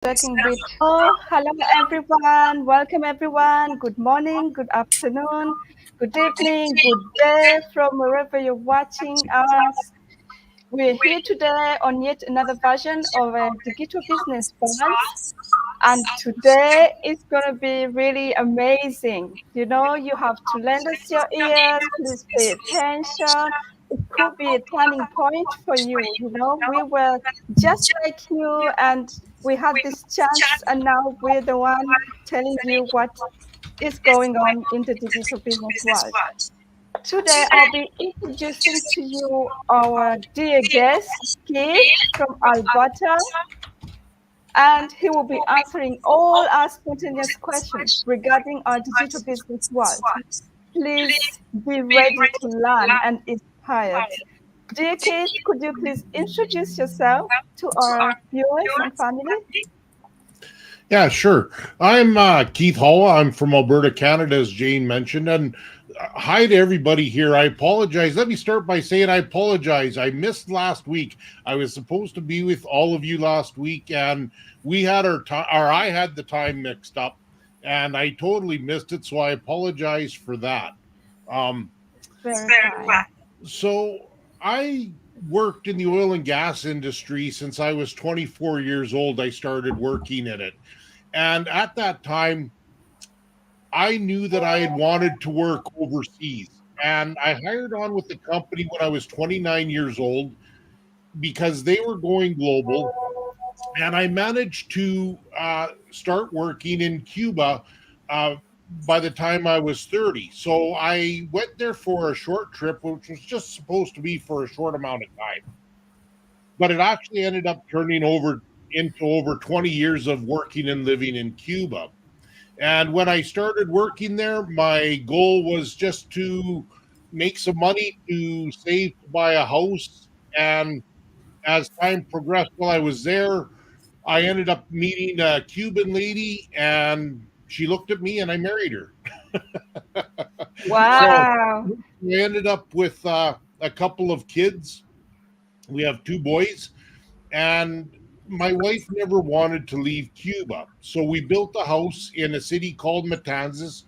Starting with hello everyone, welcome everyone. Good morning, good afternoon, good evening, good day from wherever you're watching us. We're here today on yet another version of a Digital Business Balance, and today is going to be really amazing. You know, you have to lend us your ears, please pay attention. It could be a turning point for you. You know, we were just like you, and we had this chance, and now we're the one telling you what is going on in the digital business world. Today, I'll be introducing to you our dear guest, Keith from Alberta, and he will be answering all our spontaneous questions regarding our digital business world. Please be ready to learn and inspired. Dear Keith, could you please introduce yourself to our viewers and family? Yeah, sure. I'm Keith Hall. I'm from Alberta, Canada, as Jane mentioned. And hi to everybody here. I apologize. Let me start by saying I apologize. I missed last week. I was supposed to be with all of you last week, and we had our time, or I had the time mixed up, and I totally missed it. So I apologize for that. Um, Very fine. so I worked in the oil and gas industry since I was 24 years old. I started working in it. And at that time, I knew that I had wanted to work overseas. And I hired on with the company when I was 29 years old because they were going global. And I managed to start working in Cuba uh, by the time I was 30. So I went there for a short trip, which was just supposed to be for a short amount of time. But it actually ended up turning over into over 20 years of working and living in Cuba. And when I started working there, my goal was just to make some money to save to buy a house. And as time progressed while I was there, I ended up meeting a Cuban lady and she looked at me and I married her. So Wow. we ended up with a couple of kids. We have two boys, and my wife never wanted to leave Cuba. So we built a house in a city called Matanzas,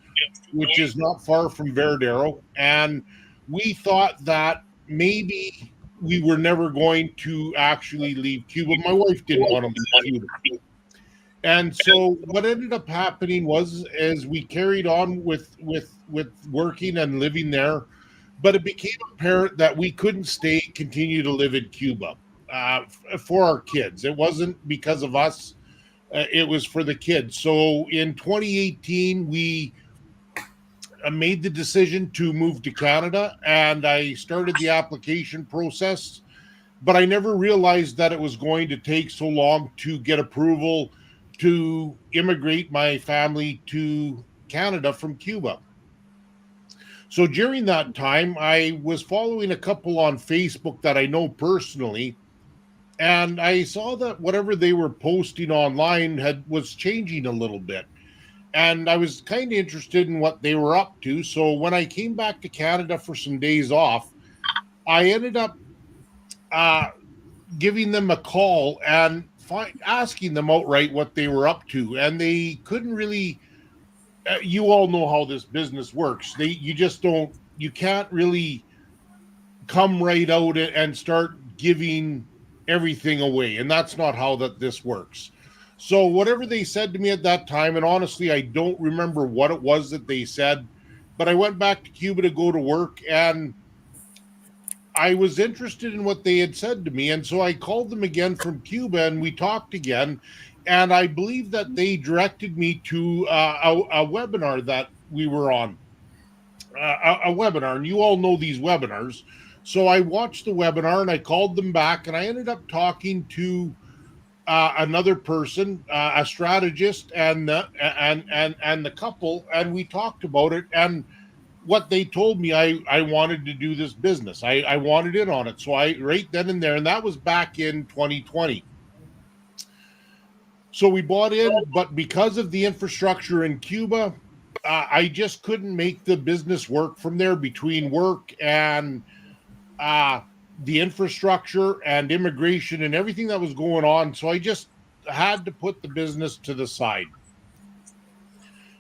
which is not far from Veradero. And we thought that maybe we were never going to actually leave Cuba. My wife didn't want to leave Cuba. And so what ended up happening was as we carried on with working and living there, but it became apparent that we couldn't continue to live in Cuba for our kids. It wasn't because of us; it was for the kids. So in 2018, we made the decision to move to Canada, and I started the application process. But I never realized that it was going to take so long to get approval to immigrate my family to Canada from Cuba. So during that time, I was following a couple on Facebook that I know personally, and I saw that whatever they were posting online had was changing a little bit. And I was kind of interested in what they were up to. So when I came back to Canada for some days off, I ended up uh, giving them a call and asking them outright what they were up to. And they couldn't really. You all know how this business works. You just don't. You can't really come right out and start giving everything away, and that's not how this works. So whatever they said to me at that time, and honestly I don't remember what it was that they said, but I went back to Cuba to go to work, and I was interested in what they had said to me, and so I called them again from Cuba and we talked again, and I believe that they directed me to a webinar that we were on, a webinar, and you all know these webinars. So I watched the webinar and I called them back, and I ended up talking to another person, a strategist, and the couple, and we talked about it. And what they told me, I wanted to do this business. I wanted in on it. So I right then and there, and that was back in 2020. So we bought in, but because of the infrastructure in Cuba, I just couldn't make the business work from there between work and uh, the infrastructure and immigration and everything that was going on. So I just had to put the business to the side.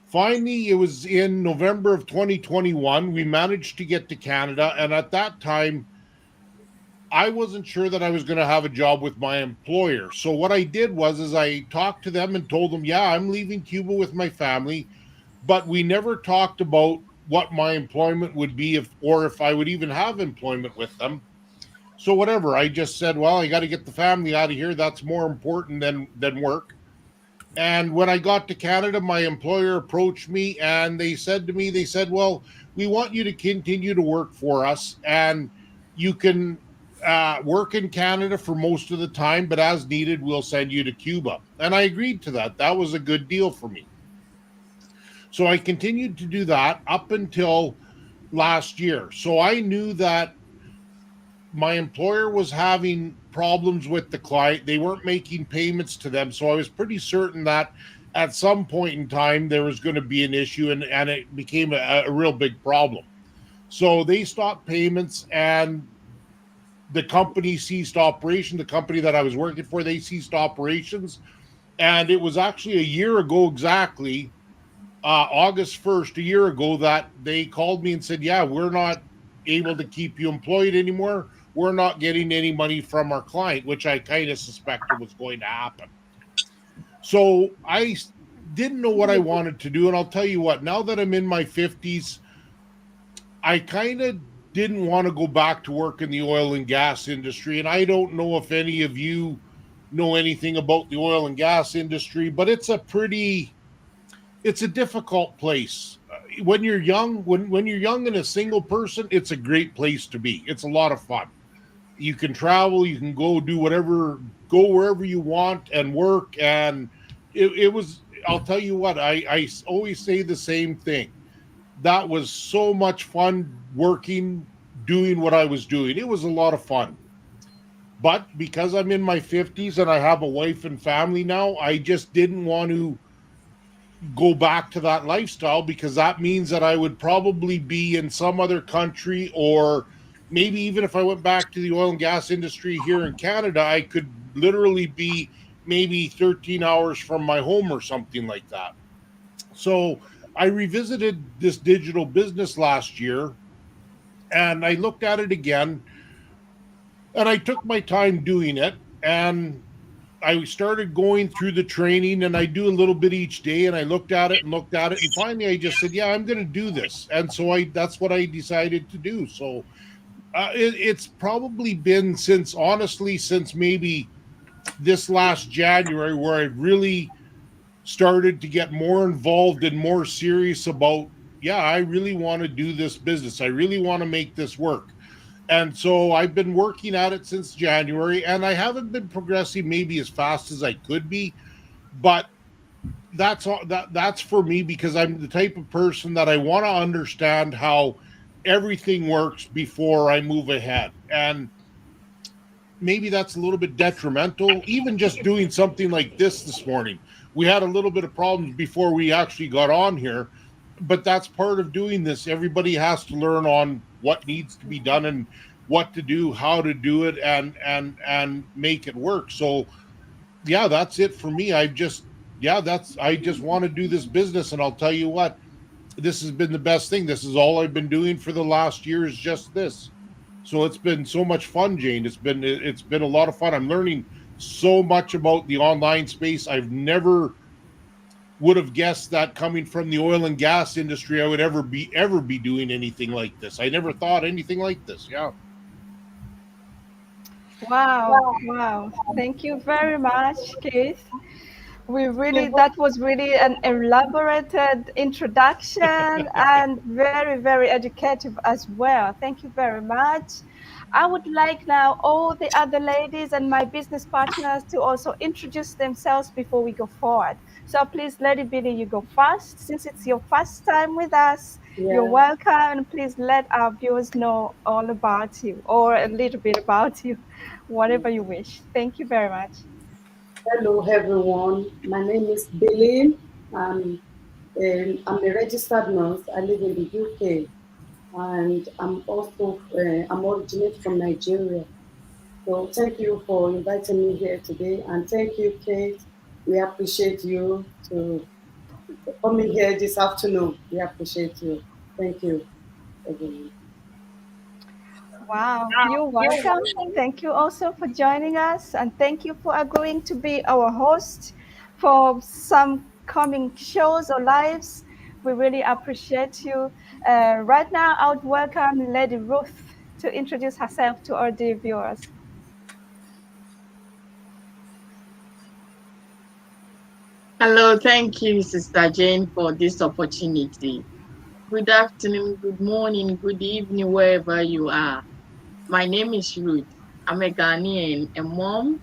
Finally, it was in November of 2021. We managed to get to Canada. And at that time, I wasn't sure that I was going to have a job with my employer. So what I did was is I talked to them and told them, yeah, I'm leaving Cuba with my family, but we never talked about what my employment would be if or if I would even have employment with them. So whatever, I just said, well, I got to get the family out of here. That's more important than work. And when I got to Canada, my employer approached me and they said to me, they said, well, we want you to continue to work for us and you can work in Canada for most of the time, but as needed, we'll send you to Cuba. And I agreed to that. That was a good deal for me. So I continued to do that up until last year. So I knew that my employer was having problems with the client. They weren't making payments to them. So I was pretty certain that at some point in time there was going to be an issue and it became a real big problem. So they stopped payments and the company ceased operation. The company that I was working for, they ceased operations. And it was actually a year ago exactly, August 1st, a year ago, that they called me and said, yeah, we're not able to keep you employed anymore. We're not getting any money from our client, which I kind of suspected was going to happen. So I didn't know what I wanted to do. And I'll tell you what, now that I'm in my 50s, I kind of didn't want to go back to work in the oil and gas industry. And I don't know if any of you know anything about the oil and gas industry, but it's a difficult place. When you're young, when you're young and a single person, it's a great place to be. It's a lot of fun. You can travel, you can go do whatever, go wherever you want and work. And it was, I'll tell you what, I always say the same thing. That was so much fun working, doing what I was doing. It was a lot of fun. But because I'm in my 50s and I have a wife and family now, I just didn't want to go back to that lifestyle because that means that I would probably be in some other country, or maybe even if I went back to the oil and gas industry here in Canada, I could literally be maybe 13 hours from my home or something like that. So I revisited this digital business last year and I looked at it again and I took my time doing it. And I started going through the training and I do a little bit each day and I looked at it and looked at it and finally I just said, yeah, I'm going to do this. And so that's what I decided to do. So it's probably been since, honestly, since maybe this last January where I really started to get more involved and more serious about, yeah, I really want to do this business. I really want to make this work. And so I've been working at it since January and I haven't been progressing maybe as fast as I could be, but that's for me because I'm the type of person that I want to understand how everything works before I move ahead. And maybe that's a little bit detrimental. Even just doing something like this morning, we had a little bit of problems before we actually got on here, but that's part of doing this. Everybody has to learn on what needs to be done and what to do, how to do it, and make it work. So yeah, that's it for me. I just want to do this business, and I'll tell you what, this has been the best thing. This is all I've been doing for the last year is just this. So it's been so much fun, Jane. It's been a lot of fun. I'm learning so much about the online space. I've never would have guessed that coming from the oil and gas industry I would ever be doing anything like this. I never thought anything like this. Yeah. Wow, wow. Thank you very much, Keith. That was really an elaborated introduction and very, very educative as well. Thank you very much. I would like now all the other ladies and my business partners to also introduce themselves before we go forward. So please, Lady Billy, you go first. Since it's your first time with us, you're Yeah. welcome. And please let our viewers know all about you or a little bit about you, whatever you wish. Thank you very much. Hello, everyone. My name is Billy. I'm a registered nurse. I live in the UK, and I'm originate from Nigeria. So thank you for inviting me here today, and thank you, Kate. We appreciate you to coming here this afternoon. We appreciate you. Thank you, everyone. Wow, you're welcome. Thank you also for joining us, and thank you for agreeing to be our host for some coming shows or lives. We really appreciate you. Right now, I would welcome Lady Ruth to introduce herself to our dear viewers. Hello, thank you, Sister Jane, for this opportunity. Good afternoon, good morning, good evening, wherever you are. My name is Ruth. I'm a Ghanaian, a mom,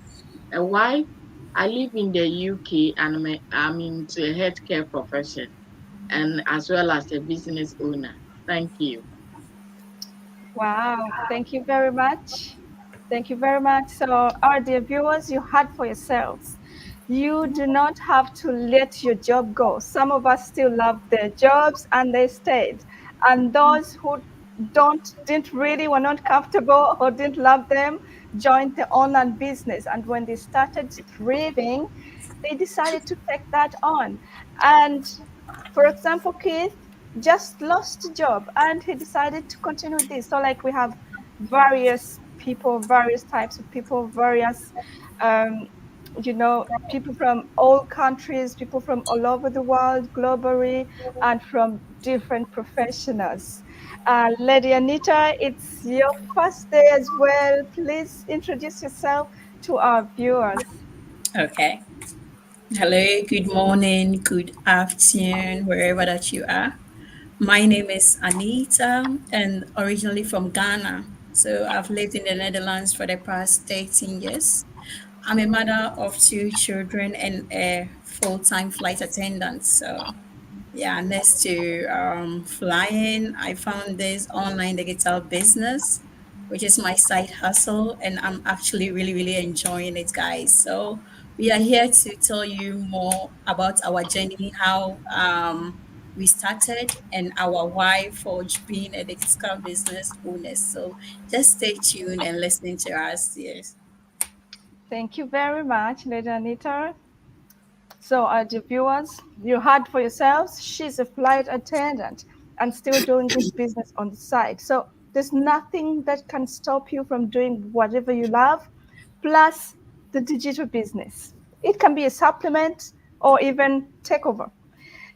a wife. I live in the UK and I'm into a healthcare profession and as well as a business owner. Thank you. Wow, thank you very much. Thank you very much. So, our dear viewers, you heard for yourselves. You do not have to let your job go. Some of us still love their jobs and they stayed. And those who didn't really were not comfortable or didn't love them joined the online business. And when they started thriving, they decided to take that on. And for example, Keith just lost a job and he decided to continue this. So, like, we have various people, various types of people, various, um, people from all countries, people from all over the world, globally, and from different professionals. Lady Anita, it's your first day as well. Please introduce yourself to our viewers. Okay. Hello, good morning, good afternoon, wherever that you are. My name is Anita and originally from Ghana. So I've lived in the Netherlands for the past 13 years. I'm a mother of two children and a full-time flight attendant. So yeah, next to flying, I found this online digital business, which is my side hustle, and I'm actually really, really enjoying it, guys. So we are here to tell you more about our journey, how we started, and our why for being a digital business owner. So just stay tuned and listen to us. Yes. Thank you very much, Lady Anita. So, dear viewers, you heard for yourselves, she's a flight attendant and still doing this business on the side. So, there's nothing that can stop you from doing whatever you love, plus the digital business. It can be a supplement or even takeover.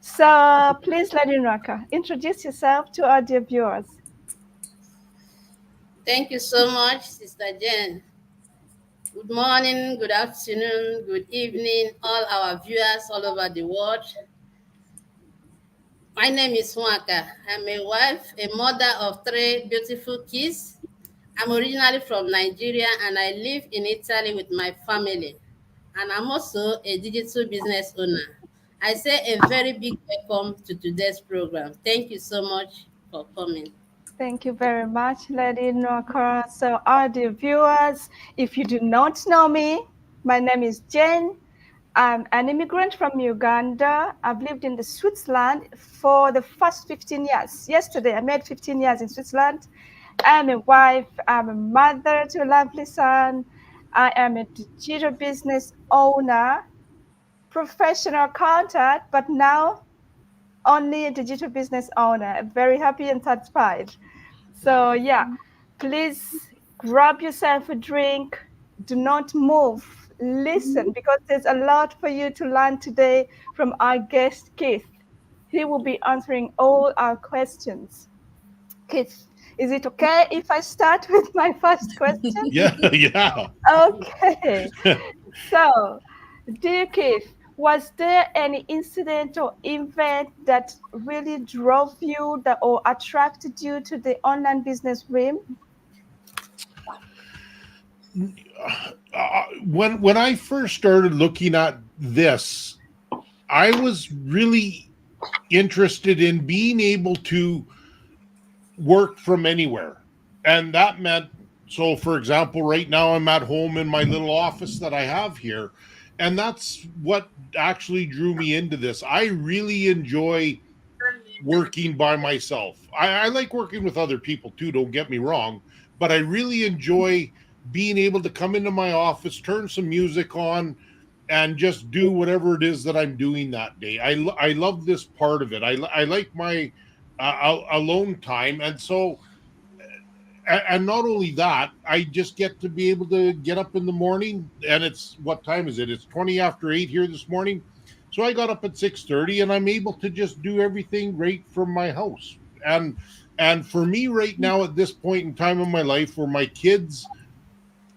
So, please, Lady Nraka, introduce yourself to our dear viewers. Thank you so much, Sister Jen. Good morning, good afternoon, good evening, all our viewers all over the world. My name is Nwaka. I'm a wife, a mother of three beautiful kids. I'm originally from Nigeria and I live in Italy with my family. And I'm also a digital business owner. I say a very big welcome to today's program. Thank you so much for coming. Thank you very much, Lady Nwaka. So, our dear viewers, if you do not know me, my name is Jane. I'm an immigrant from Uganda. I've lived in the Switzerland for the first 15 years. Yesterday, I made 15 years in Switzerland. I'm a wife. I'm a mother to a lovely son. I am a digital business owner, professional accountant, but now only a digital business owner. Very happy and satisfied. So, yeah, please grab yourself a drink. Do not move. Listen, because there's a lot for you to learn today from our guest, Keith. He will be answering all our questions. Keith, is it okay if I start with my first question? Yeah, yeah. Okay. So, dear Keith, was there any incident or event that really drove you that, or attracted you to the online business realm? When I first started looking at this, I was really interested in being able to work from anywhere. And that meant, so for example, right now I'm at home in my little office that I have here. And that's what actually drew me into this. I really enjoy working by myself. I like working with other people too, don't get me wrong, but I really enjoy being able to come into my office, turn some music on, and just do whatever it is that I'm doing that day. I love this part of it. I like my alone time, and so and not only that, I just get to be able to get up in the morning, and it's what time is it? It's 20 after 8 here this morning. So I got up at 6:30, and I'm able to just do everything right from my house. And for me right now at this point in time in my life where my kids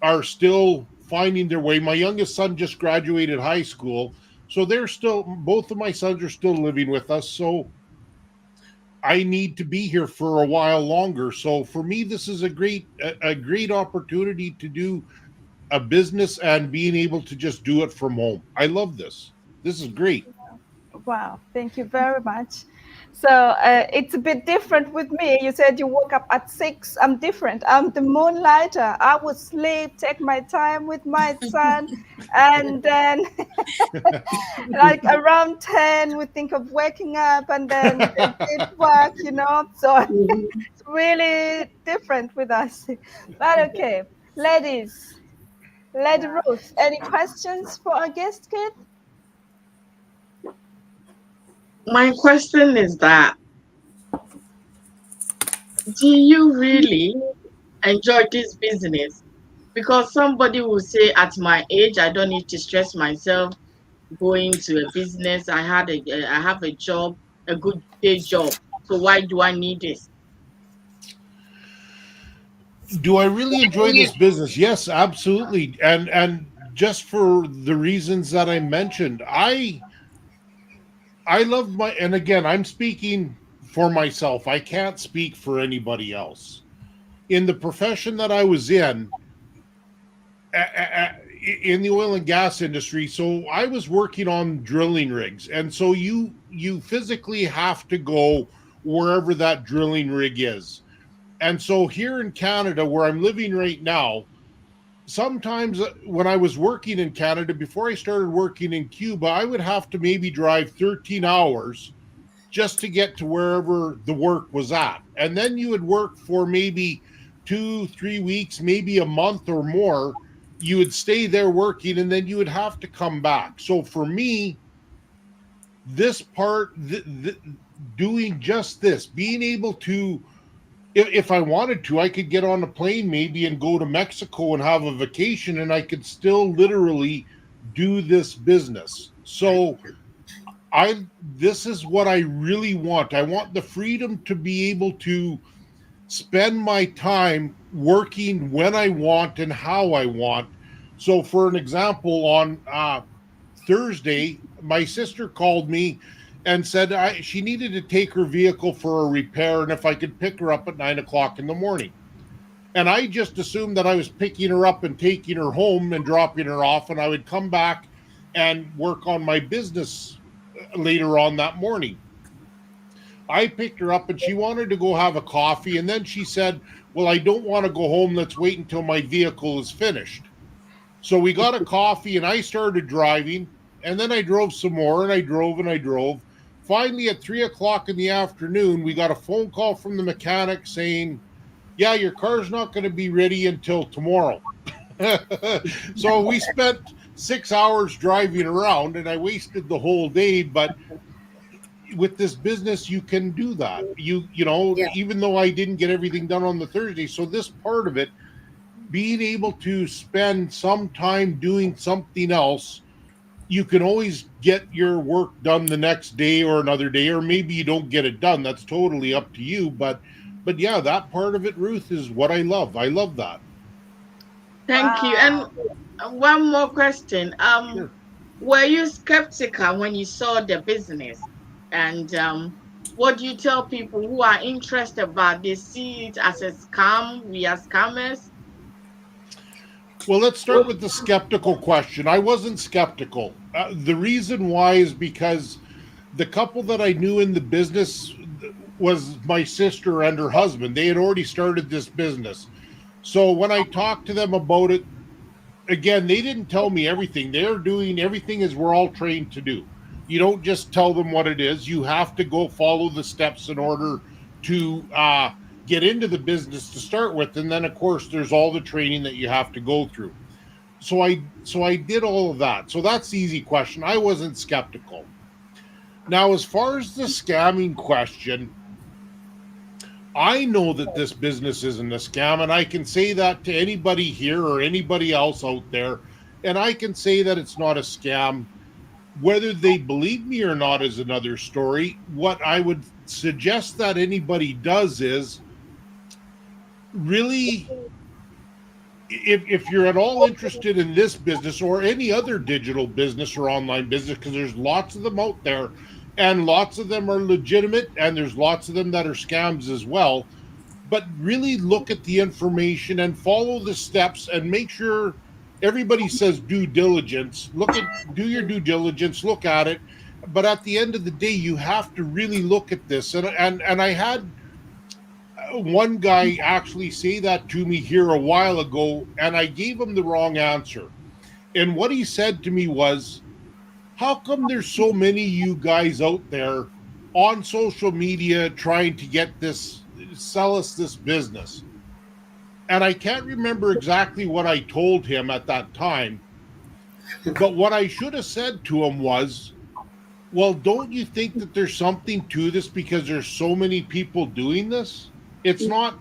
are still finding their way. My youngest son just graduated high school, so they're still, both of my sons are still living with us. So I need to be here for a while longer. So for me, this is a great opportunity to do a business and being able to just do it from home. I love this. This is great. Wow, thank you very much. So it's a bit different with me. You said you woke up at 6. I'm different. I'm the moonlighter. I would sleep, take my time with my son, and then like around 10, we think of waking up and then did work, you know. So Mhm. it's really different with us. But okay, ladies, Lady Ruth, any questions for our guest kid? My question is that, do you really enjoy this business? Because somebody will say, at my age, I don't need to stress myself going to a business. I have a job, a good day job. So why do I need this? Do I really enjoy this business? Yes, absolutely. And just for the reasons that I mentioned, I love my, and again, I'm speaking for myself. I can't speak for anybody else. In the profession that I was in, in the oil and gas industry, so I was working on drilling rigs, and so you physically have to go wherever that drilling rig is. And so here in Canada, where I'm living right now, sometimes when I was working in Canada, before I started working in Cuba, I would have to maybe drive 13 hours just to get to wherever the work was at. And then you would work for maybe 2, 3 weeks, maybe a month or more. You would stay there working and then you would have to come back. So for me, this part, doing just this, being able to, if I wanted to, I could get on a plane maybe and go to Mexico and have a vacation, and I could still literally do this business. So this is what I really want. I want the freedom to be able to spend my time working when I want and how I want. So for an example, on Thursday, my sister called me and said she needed to take her vehicle for a repair and if I could pick her up at 9 o'clock in the morning. And I just assumed that I was picking her up and taking her home and dropping her off, and I would come back and work on my business later on that morning. I picked her up and she wanted to go have a coffee. And then she said, well, I don't want to go home. Let's wait until my vehicle is finished. So we got a coffee and I started driving. And then I drove some more and I drove and I drove. Finally, at 3 o'clock in the afternoon, we got a phone call from the mechanic saying, yeah, your car's not going to be ready until tomorrow. So we spent 6 hours driving around and I wasted the whole day. But with this business you can do that, you know, Yeah. even though I didn't get everything done on the Thursday. So this part of it, being able to spend some time doing something else, you can always get your work done the next day or another day, or maybe you don't get it done. That's totally up to you. But yeah, that part of it, Ruth, is what I love. I love that. Thank you. And Wow. one more question. Sure. Were you skeptical when you saw the business? And what do you tell people who are interested but they see it as a scam? We are scammers. Well, let's start with the skeptical question. I wasn't skeptical. The reason why is because the couple that I knew in the business was my sister and her husband. They had already started this business. So when I talked to them about it, again, they didn't tell me everything. They're doing everything as we're all trained to do. You don't just tell them what it is. You have to go follow the steps in order to get into the business to start with. And then, of course, there's all the training that you have to go through. so I did all of that. So that's the easy question. I wasn't skeptical. Now, as far as the scamming question, I know that this business isn't a scam, and I can say that to anybody here or anybody else out there, and I can say that it's not a scam. Whether they believe me or not is another story. What I would suggest that anybody does is really, if you're at all interested in this business or any other digital business or online business, because there's lots of them out there and lots of them are legitimate and there's lots of them that are scams as well, but really look at the information and follow the steps and make sure. Everybody says due diligence. Do your due diligence, look at it. But at the end of the day, you have to really look at this. And I had one guy actually say that to me here a while ago, and I gave him the wrong answer. And what he said to me was, how come there's so many of you guys out there on social media trying to get this, sell us this business? And I can't remember exactly what I told him at that time, but what I should have said to him was, well, don't you think that there's something to this because there's so many people doing this? It's not,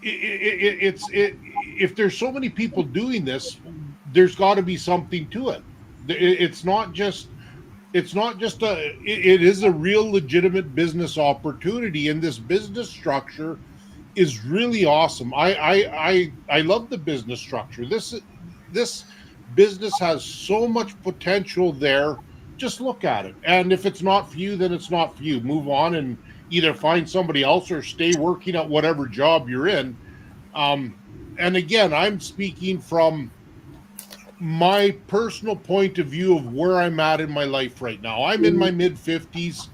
if there's so many people doing this, there's got to be something to it. It's not just, it is a real legitimate business opportunity, and this business structure is really awesome. I love the business structure. This business has so much potential there. Just look at it, and if it's not for you, then it's not for you. Move on and either find somebody else or stay working at whatever job you're in. Um, and again, I'm speaking from my personal point of view of where I'm at in my life right now. I'm in my mid 50s.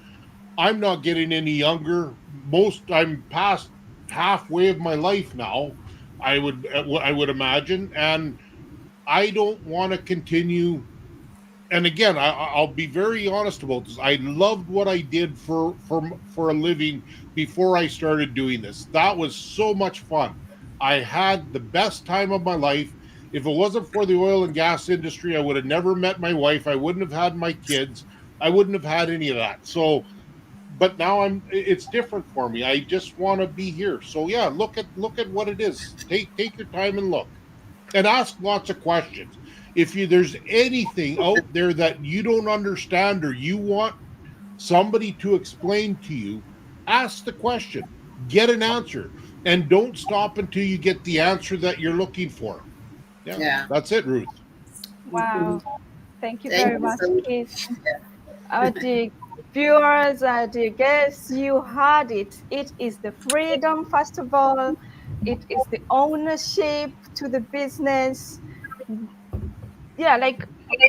I'm not getting any younger. I'm past halfway of my life now. I would imagine, and I don't want to continue. And again, I'll be very honest about this. I loved what I did for a living before I started doing this. That was so much fun. I had the best time of my life. If it wasn't for the oil and gas industry, I would have never met my wife. I wouldn't have had my kids. I wouldn't have had any of that. So, but now it's different for me. I just want to be here. So yeah, look at what it is. Take your time and look, and ask lots of questions. If there's anything out there that you don't understand or you want somebody to explain to you, ask the question, get an answer, and don't stop until you get the answer that you're looking for. Yeah, Yeah. that's it, Ruth. Mhm. Wow. Thank you Thank very you much, so much. Keith. Our dear viewers, our dear guests, you heard it. It is the freedom, first of all. It is the ownership to the business. Yeah, like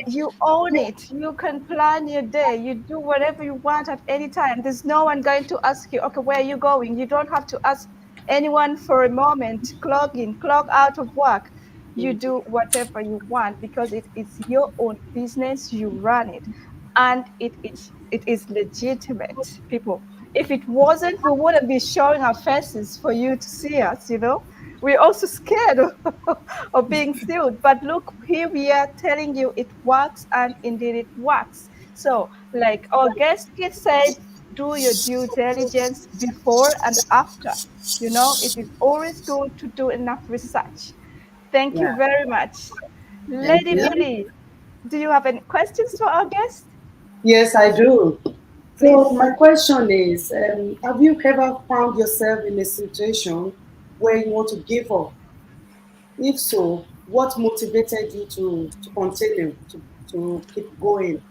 you own it. You can plan your day. You do whatever you want at any time. There's no one going to ask you, okay, where are you going? You don't have to ask anyone for a moment. Clock in, clock out of work. You do whatever you want because it is your own business. You run it, and it is legitimate, people. If it wasn't, we wouldn't be showing our faces for you to see us. We're also scared of being sued. But look, here we are telling you it works, and indeed it works. So, like our guest Kit said, do your due diligence before and after. It is always good to do enough research. Thank you Yeah. very much. Thank Lady you. Billy, do you have any questions for our guest? Yes, I do. So Please. my question is, have you ever found yourself in a situation where you want to give up? If so, what motivated you to continue to keep going?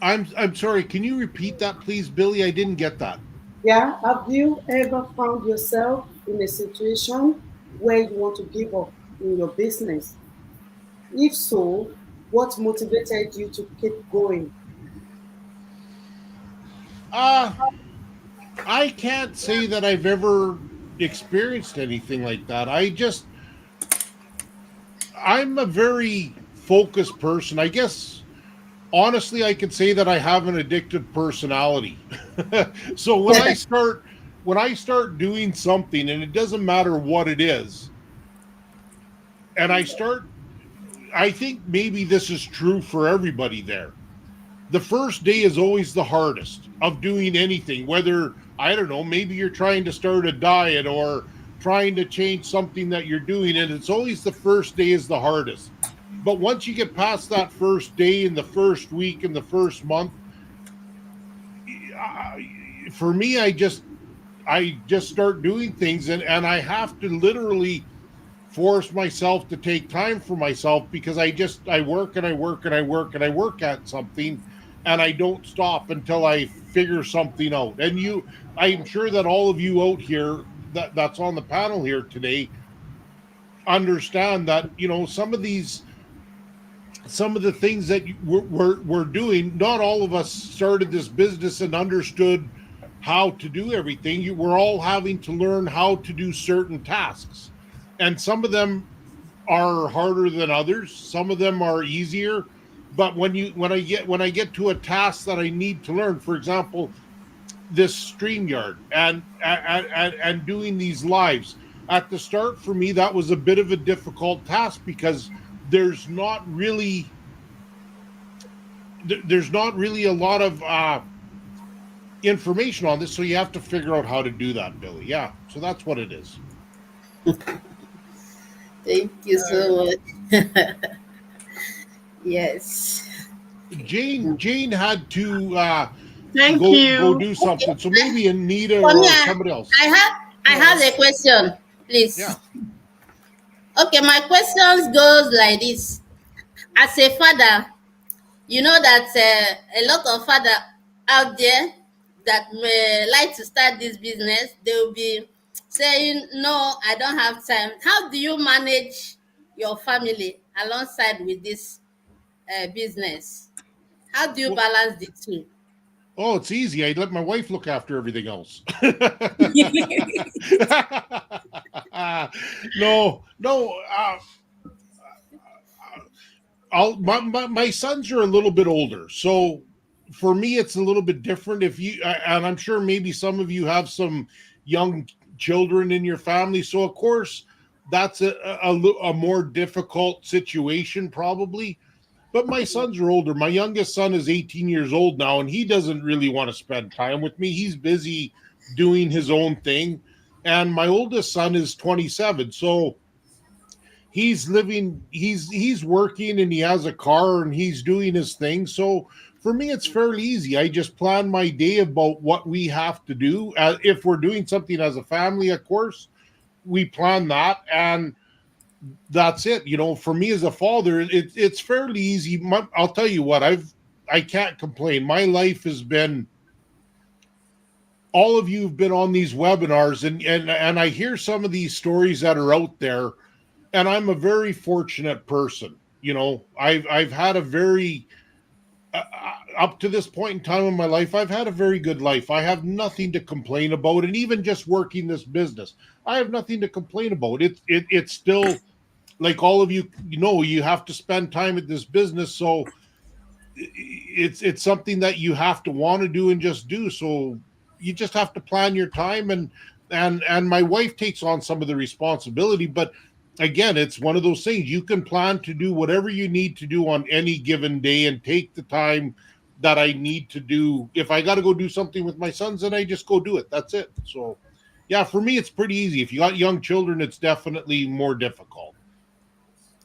I'm sorry. Can you repeat that, please, Billy? I didn't get that. Yeah, have you ever found yourself in a situation where you want to give up in your business? If so, what motivated you to keep going? Uh I can't say that I've ever experienced anything like that. I'm a very focused person. I guess honestly I could say that I have an addictive personality. So when I start doing something, and it doesn't matter what it is, and I think maybe this is true for everybody there. The first day is always the hardest of doing anything, whether, I don't know, maybe you're trying to start a diet or trying to change something that you're doing, and it's always the first day is the hardest. But once you get past that first day and the first week and the first month, for me, I just start doing things, and I have to literally force myself to take time for myself because I work and I work and I work and I work at something, and I don't stop until I figure something out. And I'm sure that all of you out here that's on the panel here today understand that, some of the things that we're doing, not all of us started this business and understood how to do everything. We're all having to learn how to do certain tasks, and some of them are harder than others. Some of them are easier. But when I get to a task that I need to learn, for example, this StreamYard and doing these lives, at the start for me that was a bit of a difficult task because there's not really there's not really a lot of information on this, so you have to figure out how to do that, Billy. Yeah, so that's what it is. Thank you so much. Yes. Jane had to Thank go you. do Okay. something, so maybe Anita For me, or somebody else. I have I have a question, Yeah. please. Okay, my questions goes like this. As a father, you know that a lot of father out there that may like to start this business, they will be saying, "No, I don't have time." How do you manage your family alongside with this business? How do you Well, balance the two? oh, it's easy. I let my wife look after everything else. No, no. My sons are a little bit older, so for me it's a little bit different. If you and I'm sure maybe some of you have some young children in your family, so of course that's a more difficult situation probably. But my sons are older. My youngest son is 18 years old now, and he doesn't really want to spend time with me. He's busy doing his own thing. And my oldest son is 27. So he's working and he has a car and he's doing his thing. So for me it's fairly easy. I just plan my day about what we have to do. If we're doing something as a family, of course, we plan that, and that's it. For me as a father, it's fairly easy. I'll tell you what, I can't complain. My life has been, all of you have been on these webinars, and I hear some of these stories that are out there, and I'm a very fortunate person. I've had a very up to this point in time in my life, I've had a very good life. I have nothing to complain about, and even just working this business, I have nothing to complain about. It's still, like all of you, you have to spend time at this business, so it's something that you have to want to do and just do. So you just have to plan your time, and my wife takes on some of the responsibility, but again, it's one of those things. You can plan to do whatever you need to do on any given day and take the time that I need to do. If I got to go do something with my sons, then I just go do it. That's it. So yeah, for me it's pretty easy. If you got young children, it's definitely more difficult.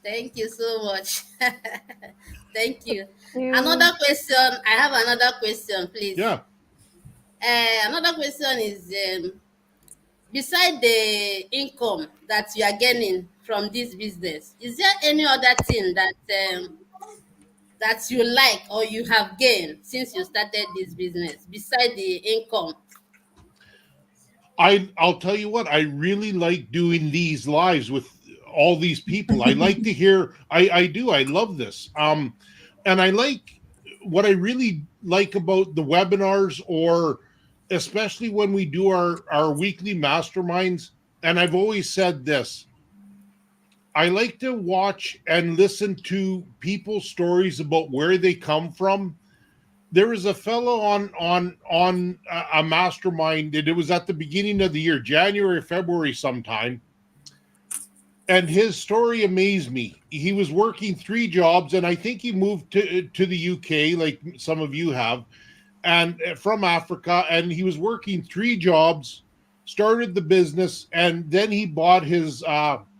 Thank you so much. Thank you. You. Another question. I have another question, please. Yeah. Another question is beside the income that you are getting from this business, is there any other thing that you like or you have gained since you started this business beside the income? I'll tell you what, I really like doing these lives with all these people. I like to hear, I do, I love this. And I like, what I really like about the webinars, or especially when we do our weekly masterminds, and I've always said this, I like to watch and listen to people's stories about where they come from. There was a fellow on a mastermind, and it was at the beginning of the year, January, February sometime, And his story amazed me. He was working three jobs, and I think he moved to the UK, like some of you have, and from Africa, and he was working three jobs, started the business, and then he bought his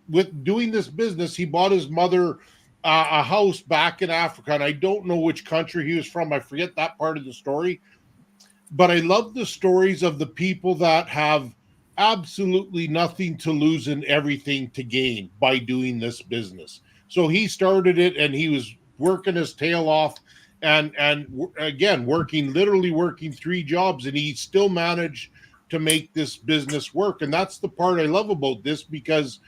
with doing this business, he bought his mother a house back in Africa, and I don't know which country he was from. I forget that part of the story, but I love the stories of the people that have absolutely nothing to lose and everything to gain by doing this business. So he started it and he was working his tail off and again working literally working three jobs, and he still managed to make this business work. And that's the part I love about this, because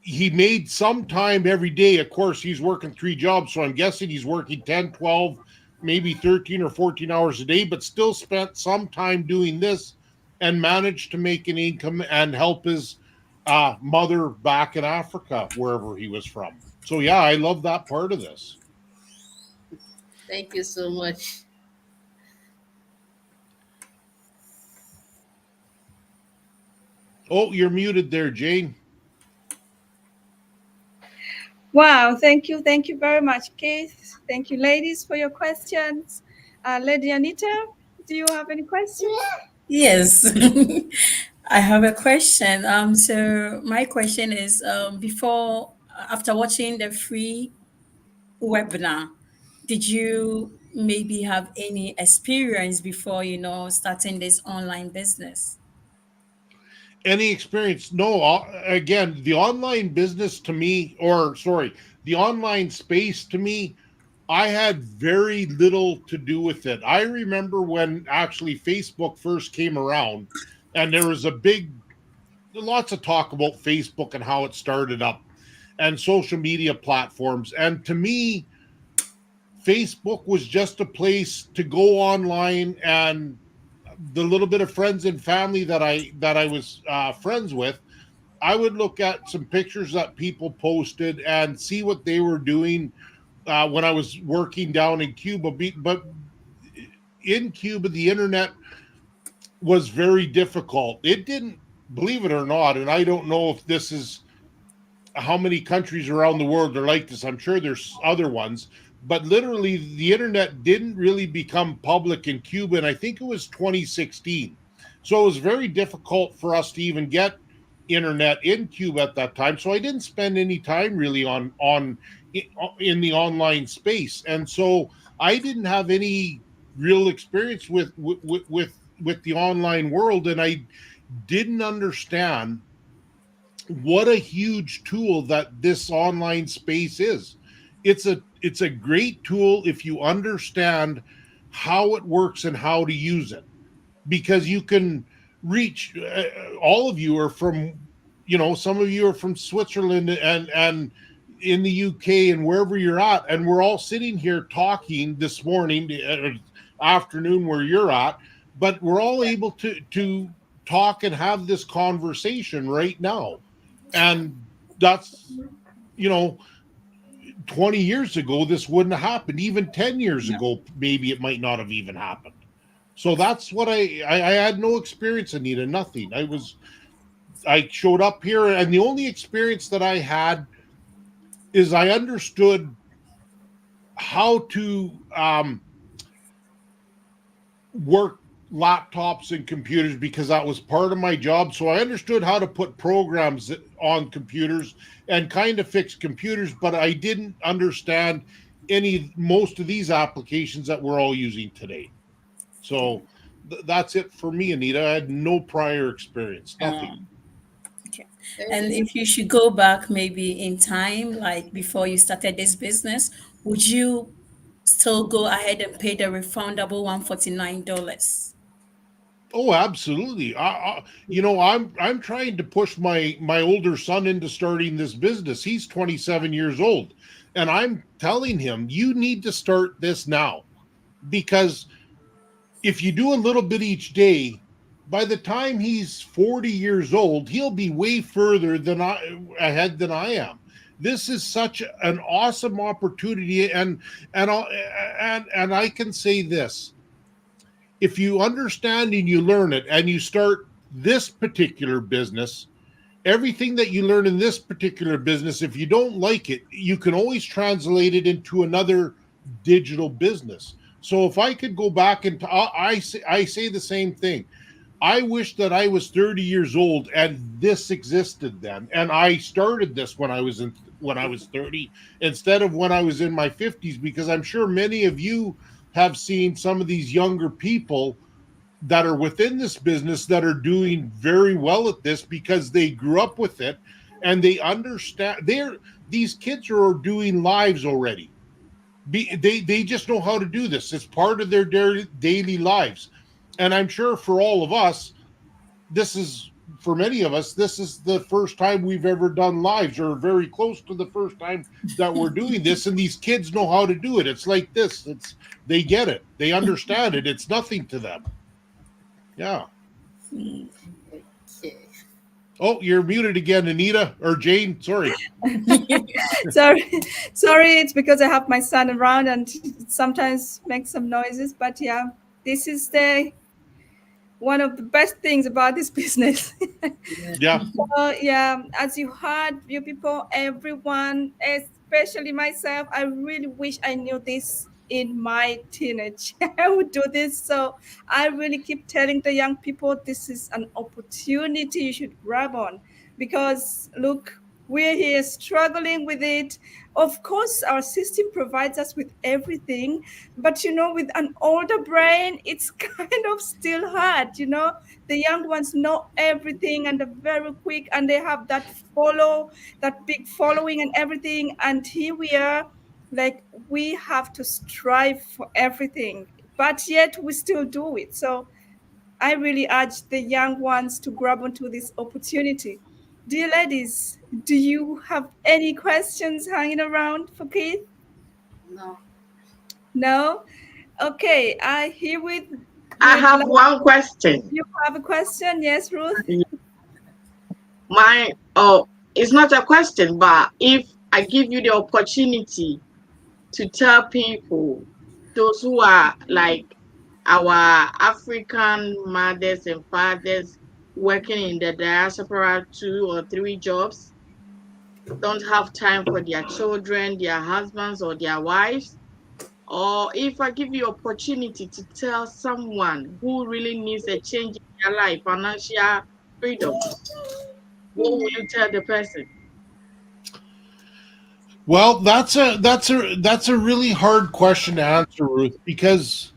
he made some time every day. Of course, he's working three jobs, so I'm guessing he's working 10, 12, maybe 13 or 14 hours a day, but still spent some time doing this and managed to make an income and help his mother back in Africa, wherever he was from. So, yeah, I love that part of this. Thank you so much. Oh, you're muted there, Jane. Wow, thank you very much, Keith. Thank you, ladies, for your questions. Lady Anita, do you have any questions? Yes. I have a question. So my question is, after watching the free webinar, did you maybe have any experience before, starting this online business? Any experience? No. Again, the online business to me, or sorry, the online space to me, I had very little to do with it. I remember when actually Facebook first came around, and there was lots of talk about Facebook and how it started up and social media platforms. And to me, Facebook was just a place to go online, and the little bit of friends and family that I was friends with, I would look at some pictures that people posted and see what they were doing when I was working down in Cuba. But in Cuba, the internet was very difficult. It didn't, believe it or not, and I don't know if this is how many countries around the world are like this. I'm sure there's other ones, but literally the internet didn't really become public in Cuba, and I think it was 2016. So it was very difficult for us to even get internet in Cuba at that time. So I didn't spend any time really on in the online space, and so I didn't have any real experience with the online world, and I didn't understand what a huge tool that this online space is. It's a great tool if you understand how it works and how to use it, because you can reach all of you are from, some of you are from Switzerland and in the UK and wherever you're at, and we're all sitting here talking this morning, afternoon where you're at, but we're all able to talk and have this conversation right now. And that's, you know 20 years ago this wouldn't have happened. Even 10 years No. ago maybe it might not have even happened. So that's what I had no experience, Anita, nothing. I showed up here, and the only experience that I had is I understood how to work laptops and computers, because that was part of my job. So I understood how to put programs on computers and kind of fix computers, but I didn't understand most of these applications that we're all using today. So that's it for me, Anita. I had no prior experience, nothing. Um, okay. And if you should go back maybe in time, like before you started this business, would you still go ahead and pay the refundable $149? Oh, absolutely. I'm trying to push my older son into starting this business. He's 27 years old, and I'm telling him, you need to start this now, because if you do a little bit each day, by the time he's 40 years old, he'll be way further ahead than I am. This is such an awesome opportunity, and I can say this: if you understand and you learn it and you start this particular business, everything that you learn in this particular business, if you don't like it, you can always translate it into another digital business. So if I could go back and I say the same thing. I wish that I was 30 years old and this existed then. And I started this when I was 30 instead of when I was in my 50s, because I'm sure many of you have seen some of these younger people that are within this business that are doing very well at this because they grew up with it and they understand. These kids are doing lives already. They just know how to do this. It's part of their daily lives. And I'm sure for all of us, this is for many of us, this is the first time we've ever done lives, or very close to the first time that we're doing this. And these kids know how to do it. It's like this. They get it. They understand it. It's nothing to them. Yeah. Okay. Oh, you're muted again, Anita or Jane. Sorry. Sorry, sorry. It's because I have my son around and it sometimes makes some noises. But yeah, this is the one of the best things about this business. Yeah. Yeah. So yeah, as you heard, you people, everyone, especially myself, I really wish I knew this in my teenage. I would do this. So I really keep telling the young people this is an opportunity you should grab on, because look, we're here struggling with it. Of course, our system provides us with everything, but with an older brain, it's kind of still hard. The young ones know everything and they're very quick and they have that big following and everything. And here we are, like, we have to strive for everything, but yet we still do it. So I really urge the young ones to grab onto this opportunity. Dear ladies, do you have any questions hanging around for Keith? No. No? Okay, I herewith I would have like one question. you have a question. Yes, Ruth? My oh, it's not a question, but if I give you the opportunity to tell people, those who are like our African mothers and fathers working in the diaspora, 2 or 3 jobs, don't have time for their children, their husbands, or their wives. Or if I give you opportunity to tell someone who really needs a change in their life, financial freedom, what will you tell the person? Well, that's a really hard question to answer, Ruth, because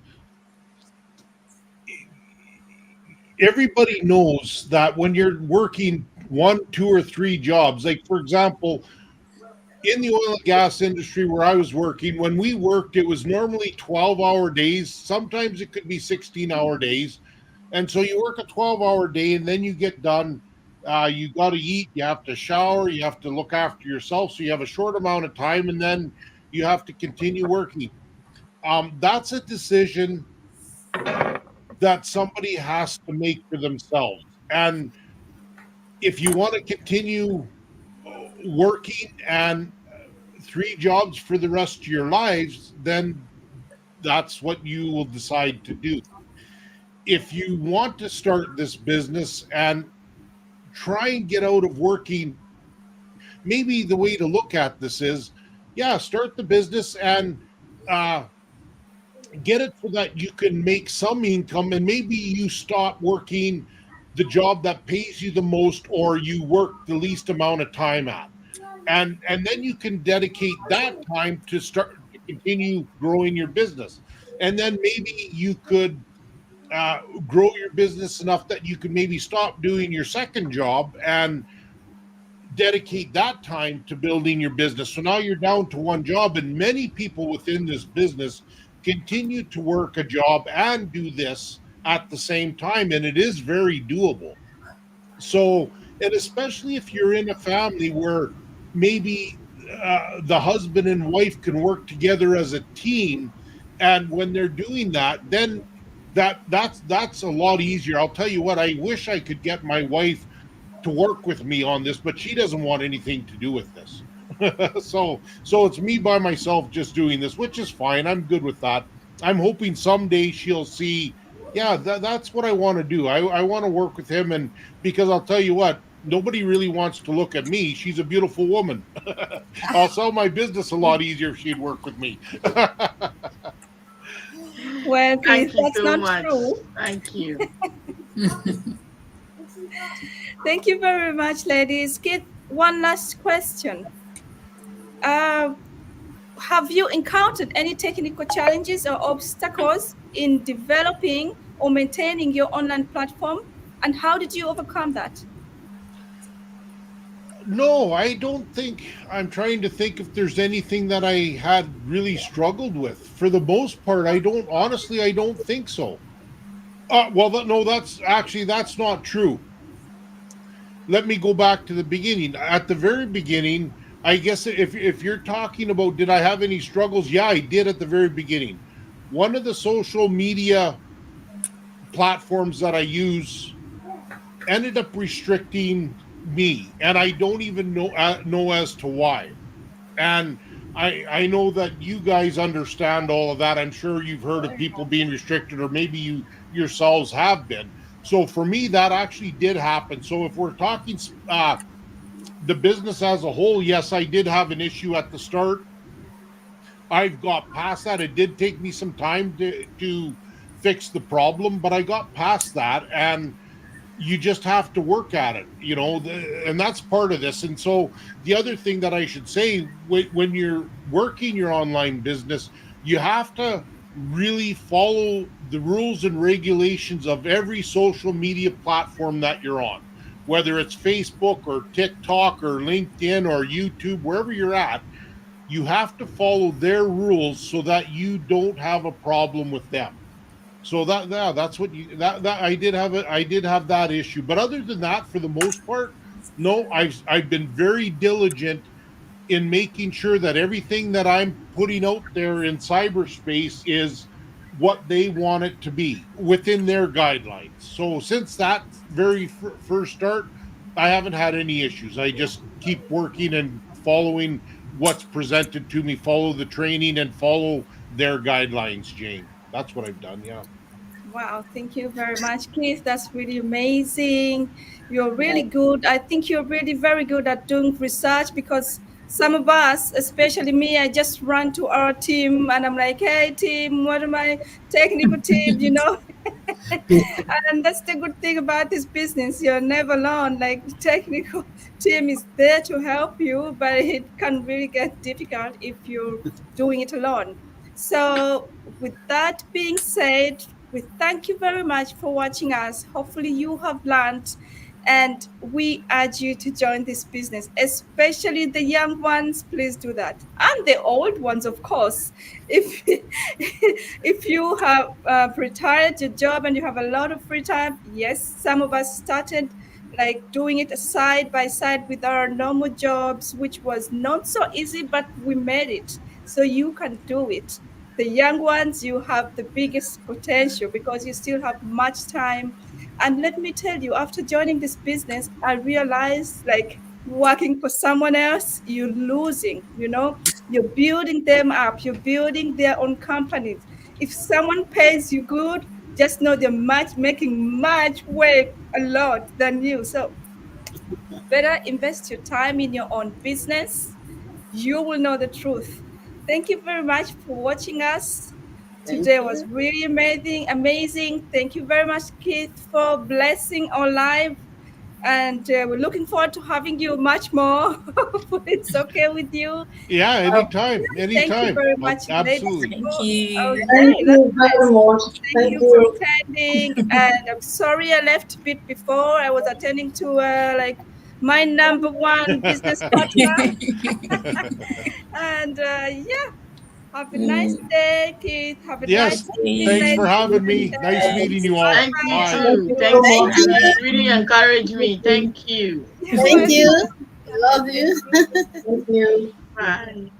everybody knows that when you're working one, two, or three jobs, like for example, in the oil and gas industry where I was working, when we worked, it was normally 12-hour days. Sometimes it could be 16-hour days. And so you work a 12-hour day and then you get done. You got to eat, you have to shower, you have to look after yourself. So you have a short amount of time and then you have to continue working. That's a decision that somebody has to make for themselves. And if you want to continue working and three jobs for the rest of your lives, then that's what you will decide to do. If you want to start this business and try and get out of working, maybe the way to look at this is, yeah, start the business and uh, get it so that you can make some income, and maybe you stop working the job that pays you the most or you work the least amount of time at, and then you can dedicate that time to start to continue growing your business. And then maybe you could grow your business enough that you could maybe stop doing your second job and dedicate that time to building your business. So now you're down to one job, and many people within this business continue to work a job and do this at the same time, and it is very doable. So, and especially if you're in a family where maybe the husband and wife can work together as a team, and when they're doing that, then that's a lot easier. I'll tell you what, I wish I could get my wife to work with me on this, but she doesn't want anything to do with this. So it's me by myself just doing this, which is fine. I'm good with that. I'm hoping someday she'll see, yeah, that's what I want to do. I want to work with him, and because I'll tell you what, nobody really wants to look at me. She's a beautiful woman. I'll sell my business a lot easier if she'd work with me. Well, Keith, Thank you that's so not much. true. Thank you. Thank you very much, ladies. Keith, one last question. Uh, have you encountered any technical challenges or obstacles in developing or maintaining your online platform? And how did you overcome that? No, I don't think. I'm trying to think if there's anything that I had really struggled with. For the most part, I don't, honestly, I don't think so. Well, no, that's not true. Let me go back to the beginning. At the very beginning, I guess if you're talking about did I have any struggles? Yeah, I did at the very beginning. One of the social media platforms that I use ended up restricting me, and I don't even know as to why. And I know that you guys understand all of that. I'm sure you've heard of people being restricted, or maybe you yourselves have been. So for me, that actually did happen. So if we're talking the business as a whole, yes, I did have an issue at the start. I've got past that. It did take me some time to fix the problem, but I got past that, and you just have to work at it, and that's part of this. And so the other thing that I should say, when you're working your online business, you have to really follow the rules and regulations of every social media platform that you're on, whether it's Facebook or TikTok or LinkedIn or YouTube, wherever you're at. You have to follow their rules so that you don't have a problem with them. So that, yeah, that's what you that I did have that issue. But other than that, for the most part, no, I've been very diligent in making sure that everything that I'm putting out there in cyberspace is what they want it to be within their guidelines. So since that very first start, I haven't had any issues. I just keep working and following what's presented to me, follow the training and follow their guidelines, Jane. That's what I've done. Yeah. Wow, thank you very much, Keith. That's really amazing. You're really Yeah. good. I think you're really very good at doing research because some of us, especially me, I just run to our team and I'm like, hey, team, what am I? Technical team, and that's the good thing about this business. You're never alone. Like the technical team is there to help you, but it can really get difficult if you're doing it alone. So, with that being said, we thank you very much for watching us. Hopefully, you have learned, and we urge you to join this business, especially the young ones. Please do that, and the old ones, of course. If if you have retired your job and you have a lot of free time, yes, some of us started like doing it side by side with our normal jobs, which was not so easy, but we made it. So you can do it. The young ones, you have the biggest potential because you still have much time. And let me tell you, after joining this business, I realized like working for someone else, you're losing, you're building them up, you're building their own companies. If someone pays you good, just know they're making much way a lot than you. So better invest your time in your own business. You will know the truth. Thank you very much for watching us. Thank Today was you. really amazing. Thank you very much, Keith, for blessing our life. And we're looking forward to having you much more. It's okay with you. Yeah, anytime, Thank you anytime. very much, ladies. Absolutely. Thank you. Okay, Thank that's you very nice. much. Thank Thank you for you. attending. And I'm sorry I left a bit before. I was attending to like my number one business partner. And yeah, have a nice Mm, day, Keith. Have a nice Yes, evening, thanks same. for ladies. having me. Nice Okay, meeting you all. Thank you bye Bye. Thank too. you so Thank you. much. Thank And you. you really encouraged me. Thank you. bye. Thank Welcome. you. Love Thank you. you. Thank you. Bye.